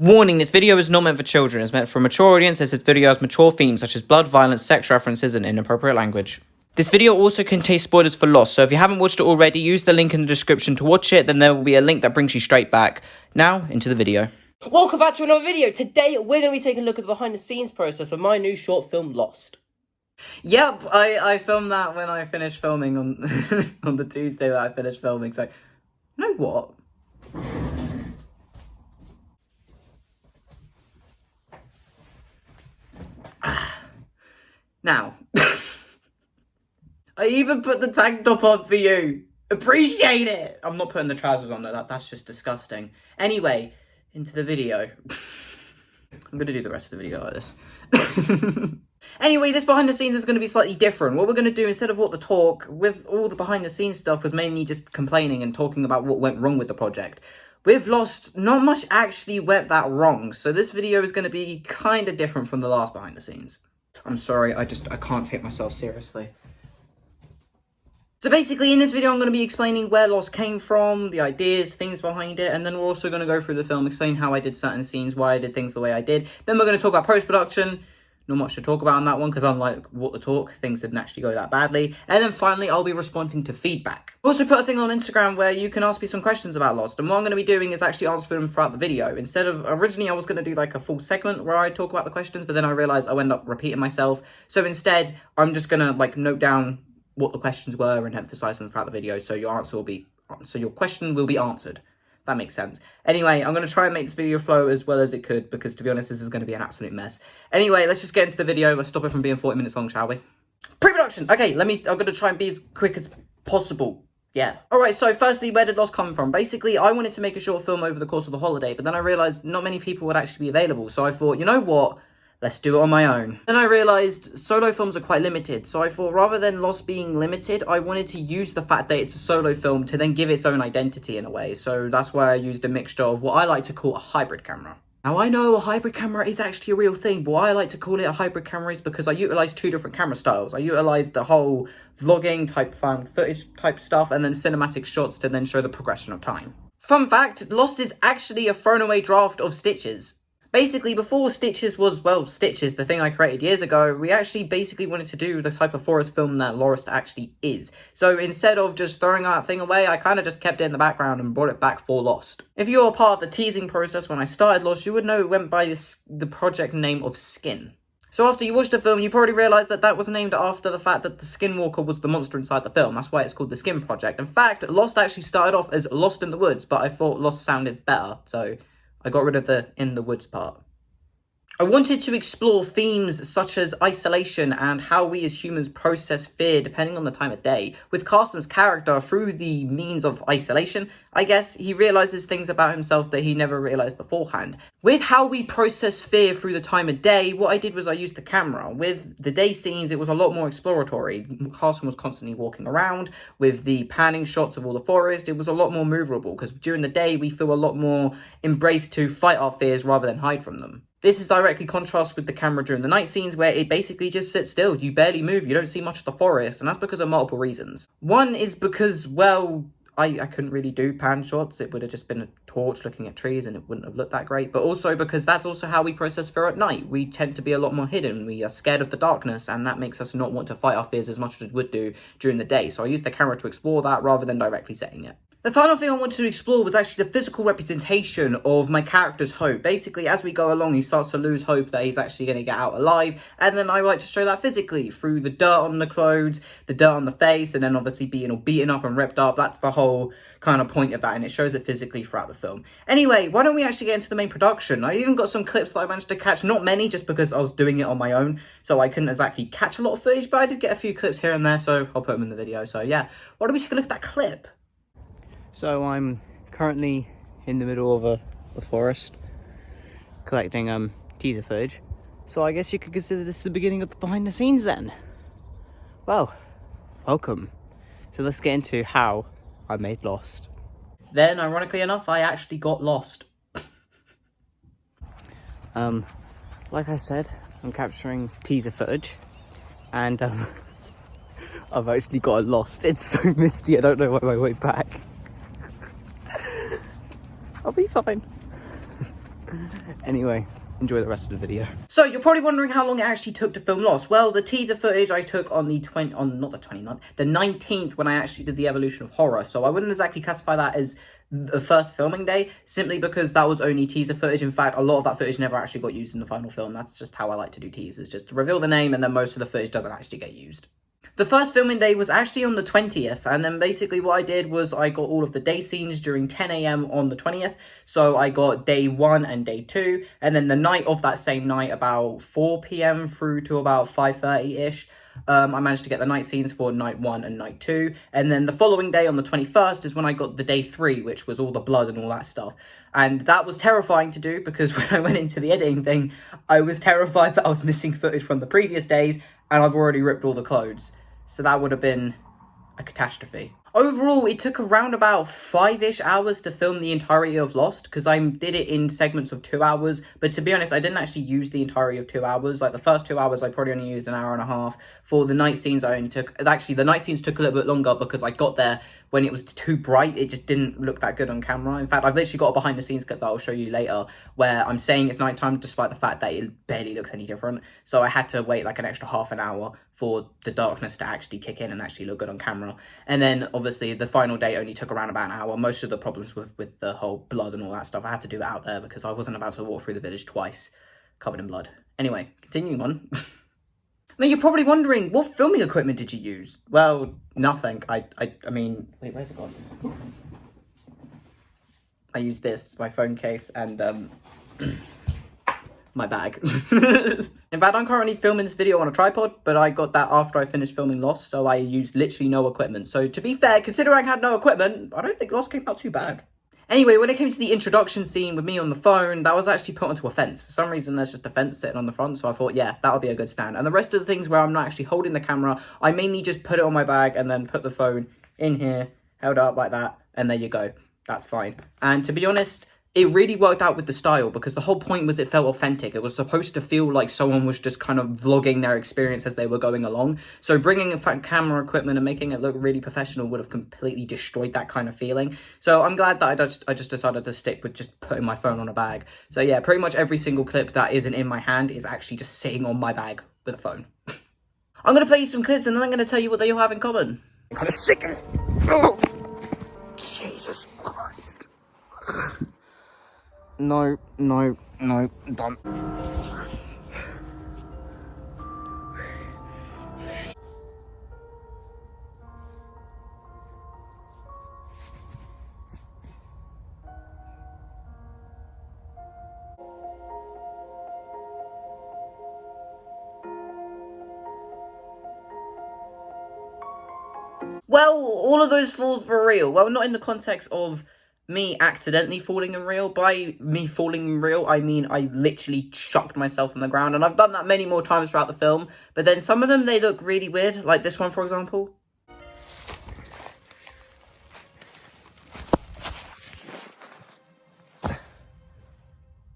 Warning, this video is not meant for children. It's meant for a mature audience as this video has mature themes such as blood, violence, sex references, and inappropriate language. This video also contains spoilers for Lost, so if you haven't watched it already, use the link in the description to watch it, then there will be a link that brings you straight back. Now, into the video. Welcome back to another video. Today, we're going to be taking a look at the behind-the-scenes process of my new short film, Lost. Yep, I filmed that when I finished filming on, on the Tuesday that I finished filming, so, you know what? Now, I even put the tank top on for you. Appreciate it. I'm not putting the trousers on though. That's just disgusting. Anyway, into the video. I'm going to do the rest of the video like this. Anyway, this behind the scenes is going to be slightly different. What we're going to do, instead of what the talk, with all the behind the scenes stuff, was mainly just complaining and talking about what went wrong with the project. With Lost, not much actually went that wrong. So this video is going to be kind of different from the last behind the scenes. I'm sorry, I can't take myself seriously. So basically, in this video, I'm going to be explaining where Lost came from, the ideas, things behind it, and then we're also going to go through the film, explain how I did certain scenes, why I did things the way I did. Then we're going to talk about post-production. Not much to talk about on that one, because unlike What the Talk, things didn't actually go that badly. And then finally, I'll be responding to feedback. I also put a thing on Instagram where you can ask me some questions about Lost, and what I'm going to be doing is actually answering them throughout the video. Instead of, originally I was going to do like a full segment where I talk about the questions, but then I realised I end up repeating myself. So instead, I'm just going to like note down what the questions were and emphasise them throughout the video, so your question will be answered. That makes sense. Anyway, I'm going to try and make this video flow as well as it could, because to be honest, this is going to be an absolute mess. Anyway, let's just get into the video. Let's stop it from being 40 minutes long, shall we? Pre-production! Okay, I'm going to try and be as quick as possible. Yeah. Alright, so firstly, where did Lost come from? Basically, I wanted to make a short film over the course of the holiday, but then I realised not many people would actually be available, so I thought, you know what? Let's do it on my own. Then I realised solo films are quite limited, so I thought rather than Lost being limited, I wanted to use the fact that it's a solo film to then give its own identity in a way. So that's why I used a mixture of what I like to call a hybrid camera. Now I know a hybrid camera is actually a real thing, but why I like to call it a hybrid camera is because I utilise two different camera styles. I utilise the whole vlogging type found footage type stuff and then cinematic shots to then show the progression of time. Fun fact, Lost is actually a thrown away draft of Stitches. Basically, before Stitches was, well, Stitches, the thing I created years ago, we actually basically wanted to do the type of forest film that Lost actually is. So instead of just throwing that thing away, I kind of just kept it in the background and brought it back for Lost. If you were part of the teasing process when I started Lost, you would know it went by the project name of Skin. So after you watched the film, you probably realised that that was named after the fact that the Skinwalker was the monster inside the film. That's why it's called the Skin Project. In fact, Lost actually started off as Lost in the Woods, but I thought Lost sounded better, so I got rid of the in the woods part. I wanted to explore themes such as isolation and how we as humans process fear depending on the time of day. With Carson's character, through the means of isolation, I guess he realises things about himself that he never realised beforehand. With how we process fear through the time of day, what I did was I used the camera. With the day scenes, it was a lot more exploratory. Carson was constantly walking around. With the panning shots of all the forest, it was a lot more movable, because during the day, we feel a lot more embraced to fight our fears rather than hide from them. This is directly contrast with the camera during the night scenes where it basically just sits still. You barely move, you don't see much of the forest, and that's because of multiple reasons. One is because, well, I couldn't really do pan shots. It would have just been a torch looking at trees and it wouldn't have looked that great. But also because that's also how we process fear at night. We tend to be a lot more hidden. We are scared of the darkness, and that makes us not want to fight our fears as much as it would do during the day. So I used the camera to explore that rather than directly setting it. The final thing I wanted to explore was actually the physical representation of my character's hope. Basically, as we go along, he starts to lose hope that he's actually going to get out alive. And then I like to show that physically through the dirt on the clothes, the dirt on the face, and then obviously being all beaten up and ripped up. That's the whole kind of point of that, and it shows it physically throughout the film. Anyway, why don't we actually get into the main production? I even got some clips that I managed to catch. Not many, just because I was doing it on my own, so I couldn't exactly catch a lot of footage, but I did get a few clips here and there, so I'll put them in the video. So yeah, why don't we take a look at that clip? So I'm currently in the middle of the forest collecting teaser footage. So I guess you could consider this the beginning of the behind the scenes then. Well, welcome. So let's get into how I made Lost. Then, ironically enough, I actually got lost. Like I said, I'm capturing teaser footage, and I've actually got lost. It's so misty, I don't know my way back. I'll be fine. Anyway, enjoy the rest of the video. So you're probably wondering how long it actually took to film Lost. Well, the teaser footage I took on the 19th, when I actually did the Evolution of Horror. So I wouldn't exactly classify that as the first filming day, simply because that was only teaser footage. In fact, a lot of that footage never actually got used in the final film. That's just how I like to do teasers, just to reveal the name, and then most of the footage doesn't actually get used. The first filming day was actually on the 20th, and then basically what I did was I got all of the day scenes during 10 AM on the 20th, so I got day 1 and day 2, and then the night of that same night, about 4 PM through to about 5:30-ish, I managed to get the night scenes for night 1 and night 2, and then the following day on the 21st is when I got the day 3, which was all the blood and all that stuff. And that was terrifying to do, because when I went into the editing thing, I was terrified that I was missing footage from the previous days, and I've already ripped all the clothes. So that would have been a catastrophe. Overall, it took around about 5-ish hours to film the entirety of Lost, because I did it in segments of 2 hours, but to be honest, I didn't actually use the entirety of 2 hours. Like, the first 2 hours, I probably only used an hour and a half. For the night scenes, I only took... Actually, the night scenes took a little bit longer, because I got there when it was too bright. It just didn't look that good on camera. In fact, I've literally got a behind-the-scenes clip that I'll show you later, where I'm saying it's nighttime, despite the fact that it barely looks any different. So I had to wait like an extra half an hour for the darkness to actually kick in and actually look good on camera. And then, obviously, the final day only took around about an hour. Most of the problems with the whole blood and all that stuff, I had to do it out there, because I wasn't about to walk through the village twice covered in blood. Anyway, continuing on. Now, you're probably wondering, what filming equipment did you use? Well, nothing. I mean... Wait, where's it gone? I used this, my phone case, and, my bag. In fact, I'm currently filming this video on a tripod, but I got that after I finished filming Lost, so I used literally no equipment. So, to be fair, considering I had no equipment, I don't think Lost came out too bad. Anyway, when it came to the introduction scene with me on the phone, that was actually put onto a fence. For some reason, there's just a fence sitting on the front, so I thought, yeah, that would be a good stand. And the rest of the things where I'm not actually holding the camera, I mainly just put it on my bag and then put the phone in here, held up like that, and there you go. That's fine. And to be honest, it really worked out with the style, because the whole point was it felt authentic. It was supposed to feel like someone was just kind of vlogging their experience as they were going along. So bringing in fact camera equipment and making it look really professional would have completely destroyed that kind of feeling. So I'm glad that I just decided to stick with just putting my phone on a bag. So yeah, pretty much every single clip that isn't in my hand is actually just sitting on my bag with a phone. I'm going to play you some clips, and then I'm going to tell you what they all have in common. I'm kind of sick of it. Oh, Jesus Christ. No, done. Well, all of those falls were real. Well, not in the context of me accidentally falling in real. By me falling in real, I mean I literally chucked myself on the ground, and I've done that many more times throughout the film, but then some of them, they look really weird, like this one, for example.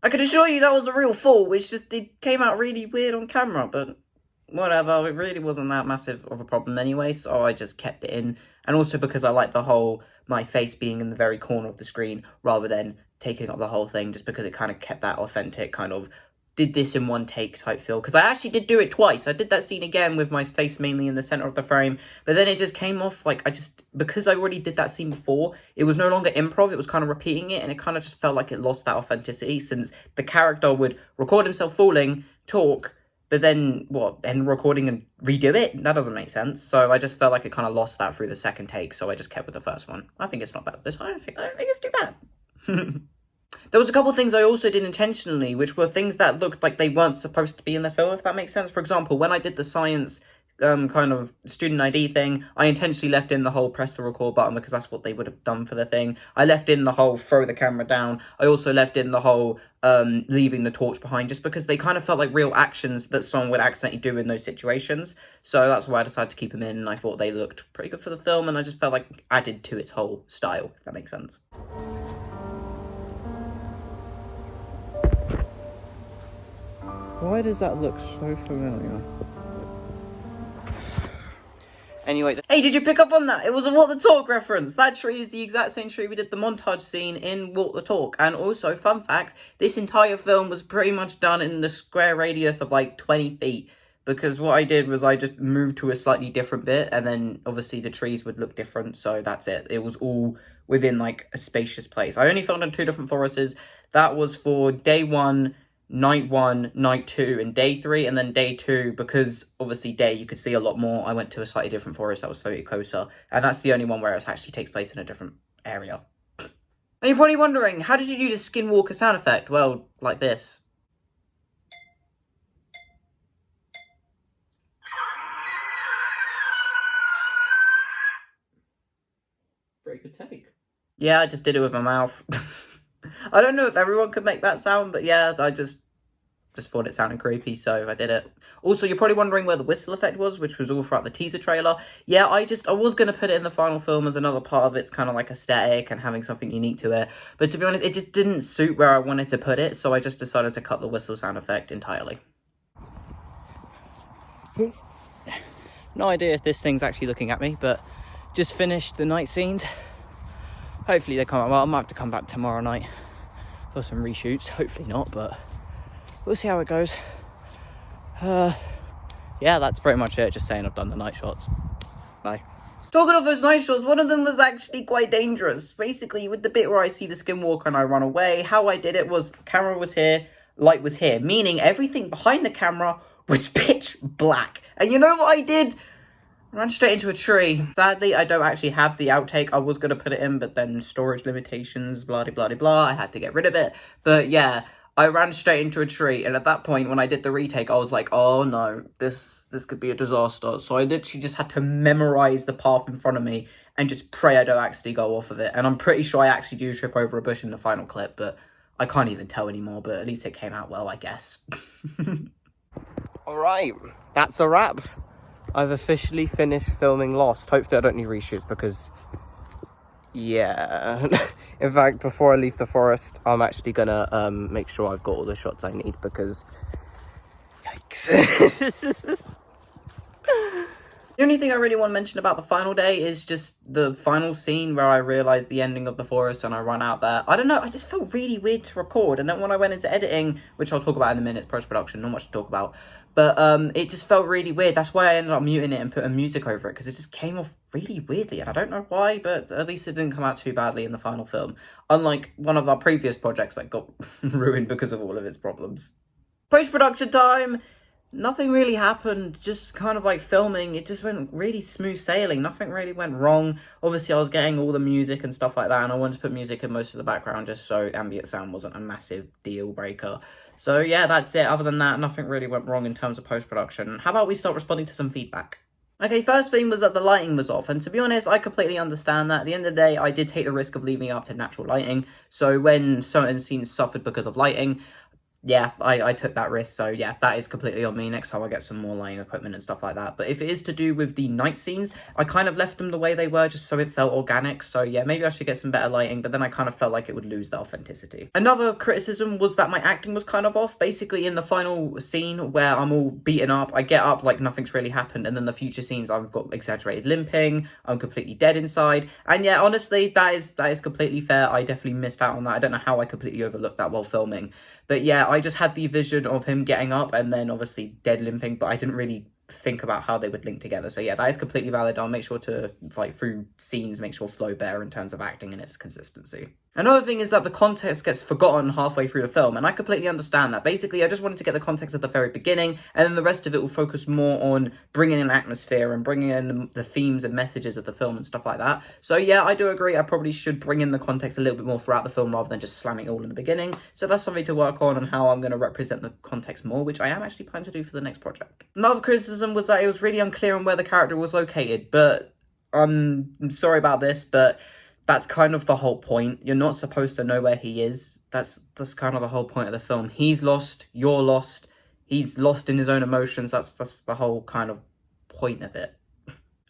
I can assure you that was a real fall, which just it came out really weird on camera, but whatever, it really wasn't that massive of a problem anyway, so I just kept it in. And also because I like the whole my face being in the very corner of the screen rather than taking up the whole thing, just because it kind of kept that authentic kind of did this in one take type feel. Because I actually did do it twice. I did that scene again with my face mainly in the center of the frame, but then it just came off like because I already did that scene before, it was no longer improv, it was kind of repeating it, and it kind of just felt like it lost that authenticity, since the character would record himself falling, talk, but then, end recording and redo it? That doesn't make sense. So I just felt like it kind of lost that through the second take, so I just kept with the first one. I think it's not that. I don't think it's too bad. There was a couple of things I also did intentionally, which were things that looked like they weren't supposed to be in the film, if that makes sense. For example, when I did the science kind of student ID thing, I intentionally left in the whole press the record button, because that's what they would have done for the thing. I left in the whole throw the camera down. I also left in the whole leaving the torch behind, just because they kind of felt like real actions that someone would accidentally do in those situations. So that's why I decided to keep them in, and I thought they looked pretty good for the film, and I just felt like added to its whole style, if that makes sense. Why does that look so familiar? Anyway, hey, did you pick up on that? It was a Walk the Talk reference. That tree is the exact same tree we did the montage scene in Walk the Talk. And also, fun fact, this entire film was pretty much done in the square radius of like 20 feet. Because what I did was I just moved to a slightly different bit, and then obviously the trees would look different, so that's it. It was all within like a spacious place. I only filmed in 2 different forests. That was for day 1, night 1, night 2, and day 3, and then day 2, because obviously day you could see a lot more. I went to a slightly different forest that was slightly closer, and that's the only one where it actually takes place in a different area. And you're probably wondering, how did you do the Skinwalker sound effect? Well, like this. Very good take. Yeah, I just did it with my mouth. I don't know if everyone could make that sound, but yeah, I just thought it sounded creepy, so I did it. Also, you're probably wondering where the whistle effect was, which was all throughout the teaser trailer. Yeah, I was going to put it in the final film as another part of its kind of like aesthetic and having something unique to it. But to be honest, it just didn't suit where I wanted to put it, so I just decided to cut the whistle sound effect entirely. No idea if this thing's actually looking at me, but just finished the night scenes. Hopefully they come out well. I might have to come back tomorrow night for some reshoots. Hopefully not, but we'll see how it goes. Yeah, that's pretty much it. Just saying I've done the night shots. Bye. Talking of those night shots, one of them was actually quite dangerous. Basically, with the bit where I see the Skinwalker and I run away, how I did it was camera was here, light was here, meaning everything behind the camera was pitch black. And you know what I did? Ran straight into a tree. Sadly, I don't actually have the outtake. I was going to put it in, but then storage limitations, blah, blah, blah, blah. I had to get rid of it. But yeah, I ran straight into a tree. And at that point, when I did the retake, I was like, oh no, this could be a disaster. So I literally just had to memorize the path in front of me and just pray I don't actually go off of it. And I'm pretty sure I actually do trip over a bush in the final clip, but I can't even tell anymore. But at least it came out well, I guess. All right, that's a wrap. I've officially finished filming Lost. Hopefully I don't need reshoots because, yeah. In fact, before I leave the forest, I'm actually gonna make sure I've got all the shots I need because, yikes. The only thing I really want to mention about the final day is just the final scene where I realised the ending of the forest and I run out there. I don't know, I just felt really weird to record. And then when I went into editing, which I'll talk about in a minute, post-production, not much to talk about. But it just felt really weird. That's why I ended up muting it and putting music over it, because it just came off really weirdly. And I don't know why, but at least it didn't come out too badly in the final film. Unlike one of our previous projects that got ruined because of all of its problems. Post-production time! Nothing really happened, just kind of like filming. It just went really smooth sailing. Nothing really went wrong. Obviously, I was getting all the music and stuff like that, and I wanted to put music in most of the background just so ambient sound wasn't a massive deal breaker. So yeah, that's it. Other than that, nothing really went wrong in terms of post-production. How about we start responding to some feedback? Okay, first thing was that the lighting was off, and to be honest, I completely understand that. At the end of the day, I did take the risk of leaving it up to natural lighting, so when certain scenes suffered because of lighting, yeah, I took that risk, so yeah, that is completely on me. Next time I get some more lighting equipment and stuff like that. But if it is to do with the night scenes, I kind of left them the way they were just so it felt organic. So yeah, maybe I should get some better lighting, but then I kind of felt like it would lose the authenticity. Another criticism was that my acting was kind of off. Basically, in the final scene where I'm all beaten up, I get up like nothing's really happened, and then the future scenes I've got exaggerated limping, I'm completely dead inside. And yeah, honestly, that is completely fair. I definitely missed out on that. I don't know how I completely overlooked that while filming. But yeah, I just had the vision of him getting up and then obviously dead limping, but I didn't really think about how they would link together. So yeah, that is completely valid. I'll make sure to, like, through scenes, make sure flow better in terms of acting and its consistency. Another thing is that the context gets forgotten halfway through the film, and I completely understand that. Basically, I just wanted to get the context at the very beginning, and then the rest of it will focus more on bringing in atmosphere and bringing in the themes and messages of the film and stuff like that. So yeah, I do agree, I probably should bring in the context a little bit more throughout the film rather than just slamming it all in the beginning. So that's something to work on and how I'm going to represent the context more, which I am actually planning to do for the next project. Another criticism was that it was really unclear on where the character was located, but I'm sorry about this, but that's kind of the whole point. You're not supposed to know where he is. That's kind of the whole point of the film. He's lost, you're lost, he's lost in his own emotions. That's the whole kind of point of it.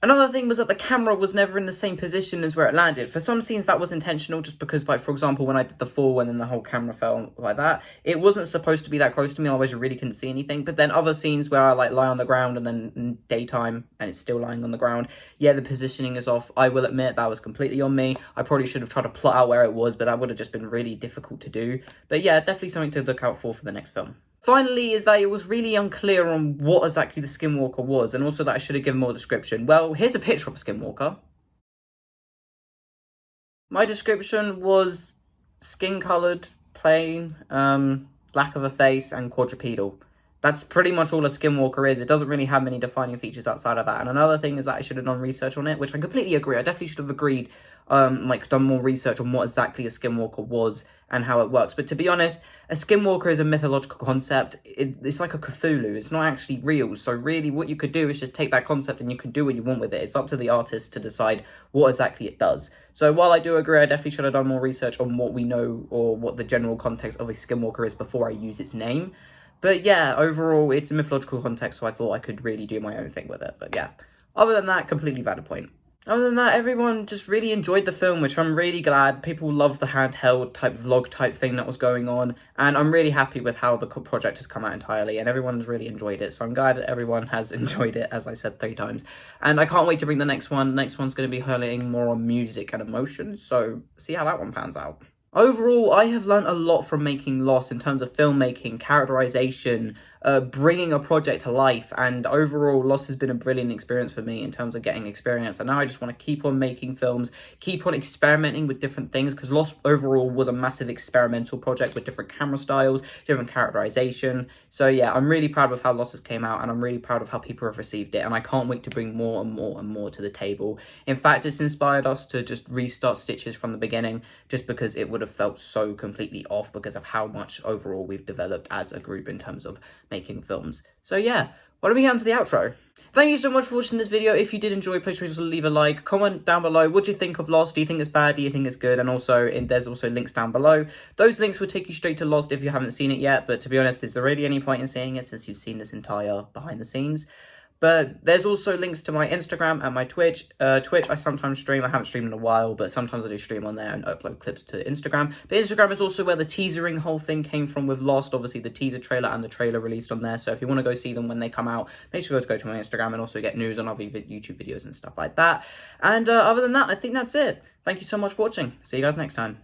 Another thing was that the camera was never in the same position as where it landed. For some scenes that was intentional, just because, like, for example, when I did the fall and then the whole camera fell like that, it wasn't supposed to be that close to me, otherwise you really couldn't see anything. But then other scenes where I, like, lie on the ground and then in daytime and it's still lying on the ground, yeah, the positioning is off. I will admit that was completely on me. I probably should have tried to plot out where it was, but that would have just been really difficult to do. But yeah, definitely something to look out for the next film. Finally, is that it was really unclear on what exactly the Skinwalker was, and also that I should have given more description. Well, here's a picture of a Skinwalker. My description was skin-coloured, plain, lack of a face, and quadrupedal. That's pretty much all a Skinwalker is. It doesn't really have many defining features outside of that. And another thing is that I should have done research on it, which I completely agree. I definitely should have agreed, like, done more research on what exactly a Skinwalker was and how it works. But to be honest, a Skinwalker is a mythological concept. It's like a Cthulhu. It's not actually real. So really what you could do is just take that concept and you can do what you want with it. It's up to the artist to decide what exactly it does. So while I do agree, I definitely should have done more research on what we know or what the general context of a Skinwalker is before I use its name. But yeah, overall, it's a mythological context, so I thought I could really do my own thing with it. But yeah, other than that, completely valid point. Other than that, everyone just really enjoyed the film, which I'm really glad. People loved the handheld type vlog type thing that was going on. And I'm really happy with how the project has come out entirely. And everyone's really enjoyed it. So I'm glad everyone has enjoyed it, as I said 3 times. And I can't wait to bring the next one. The next one's going to be highlighting more on music and emotion. So see how that one pans out. Overall, I have learned a lot from making Lost in terms of filmmaking, characterization, bringing a project to life, and overall, Lost has been a brilliant experience for me in terms of getting experience, and now I just want to keep on making films, keep on experimenting with different things, because Lost overall was a massive experimental project with different camera styles, different characterization. So yeah, I'm really proud of how Lost has came out, and I'm really proud of how people have received it, and I can't wait to bring more and more and more to the table. In fact, it's inspired us to just restart Stitches from the beginning, just because it would have felt so completely off because of how much overall we've developed as a group in terms of making films. So yeah, why don't we get on to the outro? Thank you so much for watching this video. If you did enjoy, please leave a like, comment down below. What do you think of Lost? Do you think it's bad? Do you think it's good? And also, there's also links down below. Those links will take you straight to Lost if you haven't seen it yet. But to be honest, is there really any point in seeing it since you've seen this entire behind the scenes? But there's also links to my Instagram and my Twitch. Twitch, I sometimes stream. I haven't streamed in a while, but sometimes I do stream on there and upload clips to Instagram. But Instagram is also where the teasering whole thing came from with Lost. Obviously, the teaser trailer and the trailer released on there. So if you want to go see them when they come out, make sure to go to my Instagram and also get news on other YouTube videos and stuff like that. And other than that, I think that's it. Thank you so much for watching. See you guys next time.